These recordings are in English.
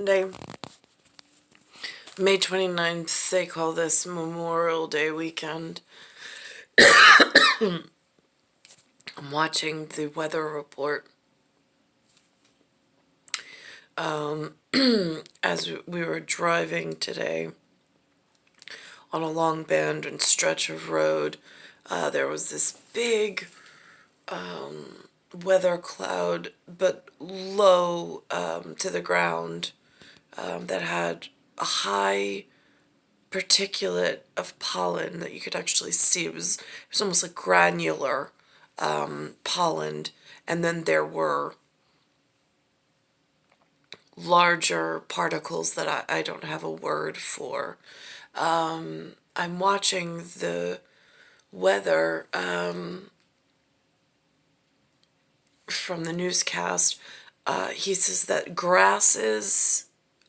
Sunday, May 29th, they call this Memorial Day weekend. I'm watching the weather report as we were driving today on a long band and stretch of road. There was this big weather cloud, but low to the ground, that had a high particulate of pollen that you could actually see. It was almost like granular pollen, and then there were larger particles that I don't have a word for. I'm watching the weather from the newscast. He says that grasses,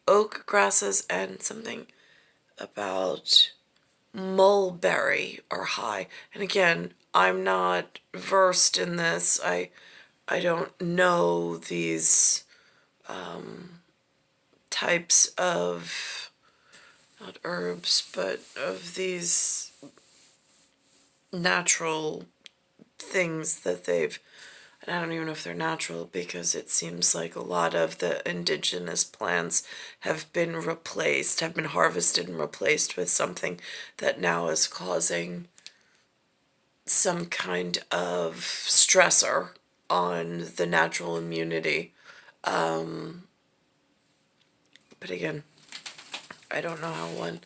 oak grasses, and something about mulberry are high. And again, I'm not versed in this. I don't know these types of, not herbs, but of these natural things that they've, and I don't even know if they're natural, because it seems like a lot of the indigenous plants have been harvested and replaced with something that now is causing some kind of stressor on the natural immunity. But again, I don't know how one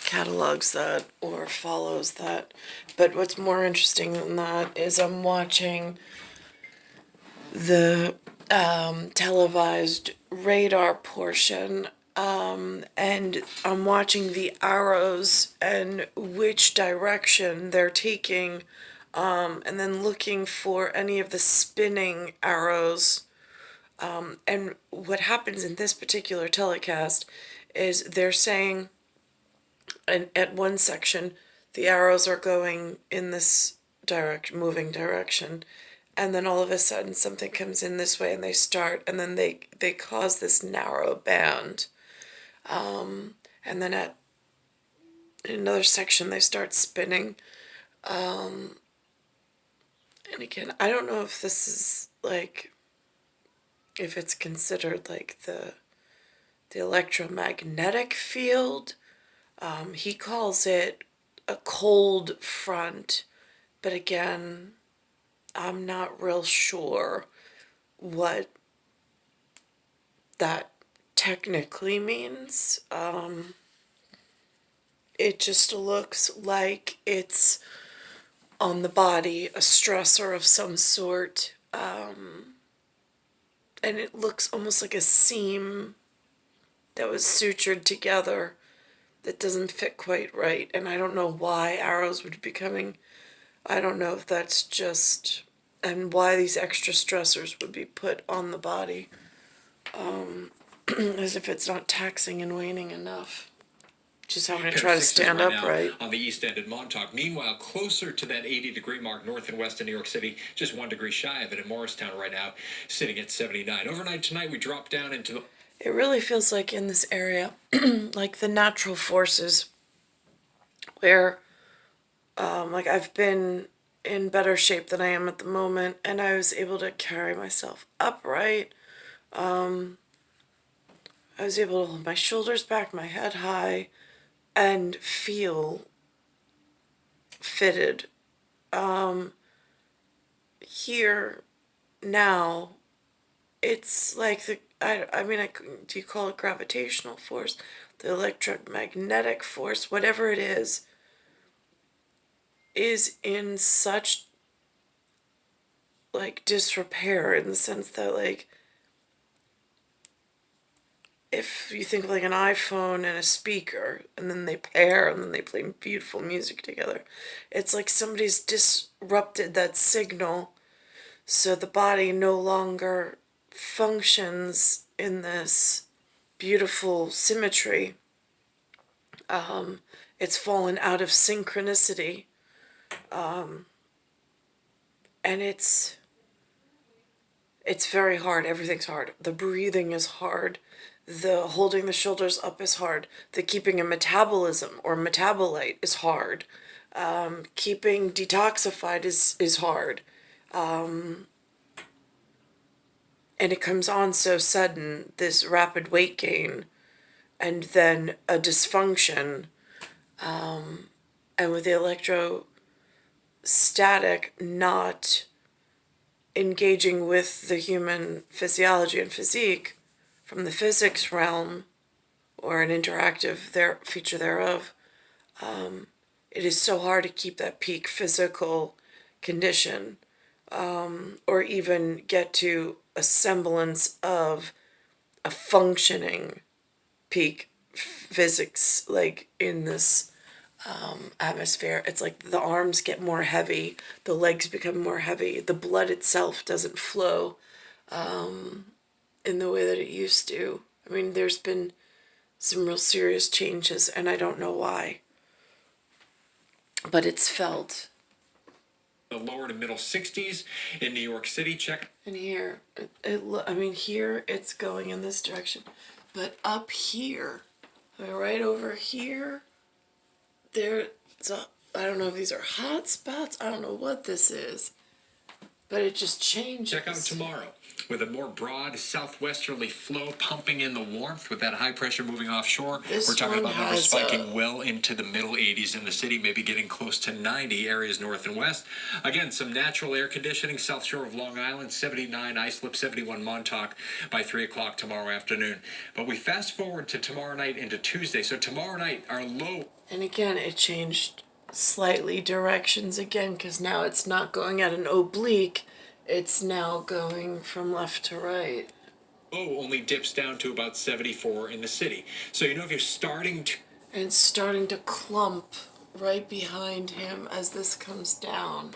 catalogs that or follows that. But what's more interesting than that is I'm watching the televised radar portion, and I'm watching the arrows and which direction they're taking, and then looking for any of the spinning arrows. And what happens in this particular telecast is they're saying, at one section, the arrows are going in this moving direction, and then all of a sudden something comes in this way and they start, and then they cause this narrow band. And then in another section they start spinning. And again, I don't know if this is like, if it's considered like the electromagnetic field. He calls it a cold front, but again, I'm not real sure what that technically means. It just looks like it's on the body, a stressor of some sort, and it looks almost like a seam that was sutured together that doesn't fit quite right, and I don't know why arrows would be coming. I don't know if that's just, and why these extra stressors would be put on the body, as if it's not taxing and waning enough. Just having to try to stand upright. On the east end at Montauk. Meanwhile, closer to that 80-degree mark north and west of New York City, just 1 degree shy of it in Morristown right now, sitting at 79. Overnight tonight, we drop down into the... It really feels like in this area, like the natural forces, where, like I've been in better shape than I am at the moment, and I was able to carry myself upright. I was able to hold my shoulders back, my head high, and feel fitted. Here, now, it's like do you call it gravitational force? The electromagnetic force, whatever it is in such, like, disrepair, in the sense that, like, if you think of like an iPhone and a speaker, and then they pair, and then they play beautiful music together, it's like somebody's disrupted that signal, so the body no longer functions in this beautiful symmetry. It's fallen out of synchronicity, and it's very hard. Everything's hard. The breathing is hard. The holding the shoulders up is hard. The keeping a metabolism or metabolite is hard. Keeping detoxified is hard. And it comes on so sudden, this rapid weight gain, and then a dysfunction. And with the electrostatic not engaging with the human physiology and physique from the physics realm or an interactive feature thereof, it is so hard to keep that peak physical condition, or even get to a semblance of a functioning peak physics, like in this atmosphere. It's like the arms get more heavy, the legs become more heavy, the blood itself doesn't flow in the way that it used to. I mean, there's been some real serious changes, and I don't know why, but it's felt. The lower to middle 60s in New York City. Check. And here, here it's going in this direction, but up here, right over here, there's I don't know if these are hot spots. I don't know what this is, but it just changes. Check out tomorrow with a more broad southwesterly flow pumping in the warmth with that high pressure moving offshore. We're talking about numbers spiking well into the middle 80s in the city, maybe getting close to 90 areas north and west. Again, some natural air conditioning, south shore of Long Island, 79 Islip, 71 Montauk by 3 o'clock tomorrow afternoon. But we fast forward to tomorrow night into Tuesday. So tomorrow night, our low. And again, it changed slightly directions again, because now it's not going at an oblique. It's now going from left to right. Only dips down to about 74 in the city. So if you're starting to... And it's starting to clump right behind him as this comes down.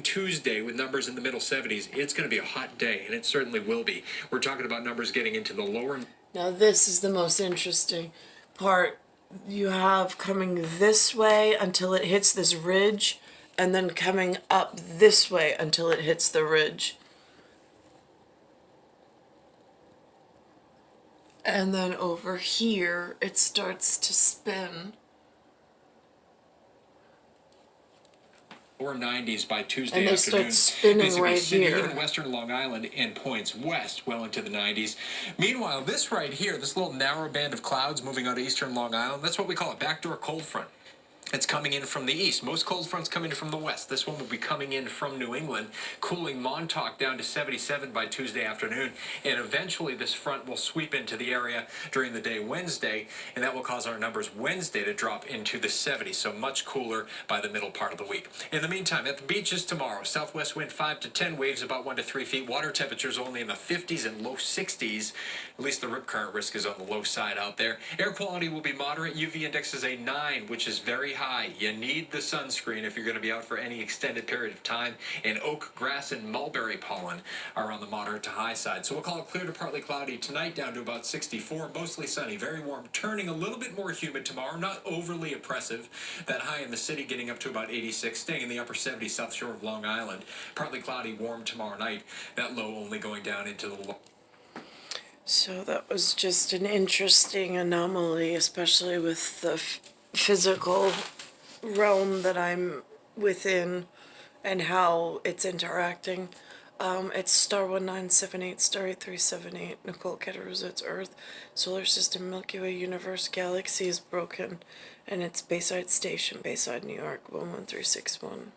Tuesday with numbers in the middle 70s, it's going to be a hot day, and it certainly will be. We're talking about numbers getting into the lower... Now this is the most interesting part. You have coming this way until it hits this ridge, and then coming up this way until it hits the ridge. And then over here, it starts to spin. Or 90s by Tuesday and they afternoon. Start spinning right City, here. Even western Long Island and points west well into the 90s. Meanwhile, this right here, this little narrow band of clouds moving out of eastern Long Island, that's what we call a backdoor cold front. It's coming in from the east. Most cold fronts come in from the west. This one will be coming in from New England, cooling Montauk down to 77 by Tuesday afternoon. And eventually this front will sweep into the area during the day Wednesday, and that will cause our numbers Wednesday to drop into the 70s, so much cooler by the middle part of the week. In the meantime, at the beaches tomorrow, southwest wind 5 to 10, waves about 1 to 3 feet, water temperatures only in the 50s and low 60s. At least the rip current risk is on the low side out there. Air quality will be moderate. UV index is a 9, which is very high. You need the sunscreen if you're going to be out for any extended period of time. And oak, grass, and mulberry pollen are on the moderate to high side. So we'll call it clear to partly cloudy tonight, down to about 64. Mostly sunny, very warm, turning a little bit more humid tomorrow. Not overly oppressive. That high in the city getting up to about 86, staying in the upper 70s south shore of Long Island. Partly cloudy, warm tomorrow night. That low only going down into the low. So that was just an interesting anomaly, especially with the physical realm that I'm within and how it's interacting. It's star 1978, star 8378, Nicole, Cattaruzza, it's Earth, solar system, Milky Way, universe, galaxy is broken, and it's Bayside Station, Bayside, New York, 11361.